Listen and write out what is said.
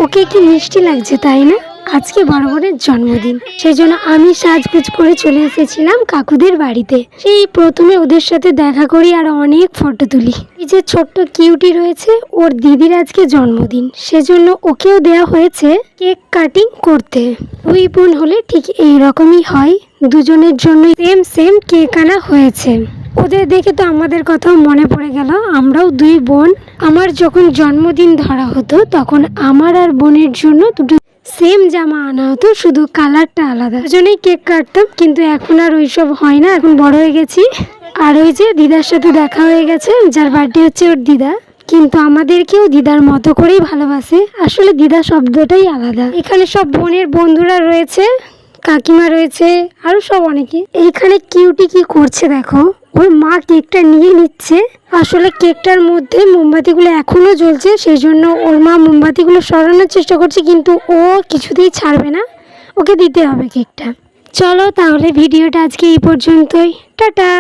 ওকে কি মিষ্টি লাগছে তাই না? আজকে বড় বোনের জন্মদিন, সেই জন্য আমি সাজগুজ করে চলে এসেছিলাম কাকুদের বাড়িতে। সেই প্রথমে ওদের সাথে দেখা করি আর অনেক ফটো তুলি। এই যে ছোট্ট কিউটি রয়েছে, ওর দিদির আজকে জন্মদিন, সেজন্য ওকেও দেওয়া হয়েছে কেক কাটিং করতে। দুই বোন হলে ঠিক এই রকমই হয়, দুজনের জন্য সেম সেম কেক আনা হয়েছে। ওদের দেখে তো আমাদের কথাও মনে পড়ে গেল, আমরাও দুই বোন। আমার যখন জন্মদিন ধরা হতো তখন আমার আর বোনের জন্য দুটো সেম জামা আনা হতো, শুধু কালারটা আলাদা। দুজনেই কেক কাটতাম, কিন্তু এখন আর ওইসব হয় না, এখন বড় হয়ে গেছি। আর ওই যে দিদার সাথে দেখা হয়ে গেছে, যার বার্থডে হচ্ছে ওর দিদা, কিন্তু আমাদেরকেও দিদার মতো করেই ভালোবাসে। আসলে দিদা শব্দটাই আলাদা। এখানে সব বোনের বন্ধুরা রয়েছে, কাকিমা রয়েছে, আরো সব অনেকে। এইখানে কিউটি কি করছে দেখো, ওর মা কেকটা নিয়ে নিচ্ছে। আসলে কেকটার মধ্যে মোমবাতিগুলো এখনো জ্বলছে, সেই জন্য ওর মা মোমবাতিগুলো সরানোর চেষ্টা করছে, কিন্তু ও কিছুতেই ছাড়বে না, ওকে দিতে হবে কেকটা। চলো তাহলে ভিডিওটা আজকে এই পর্যন্তই, টাটা।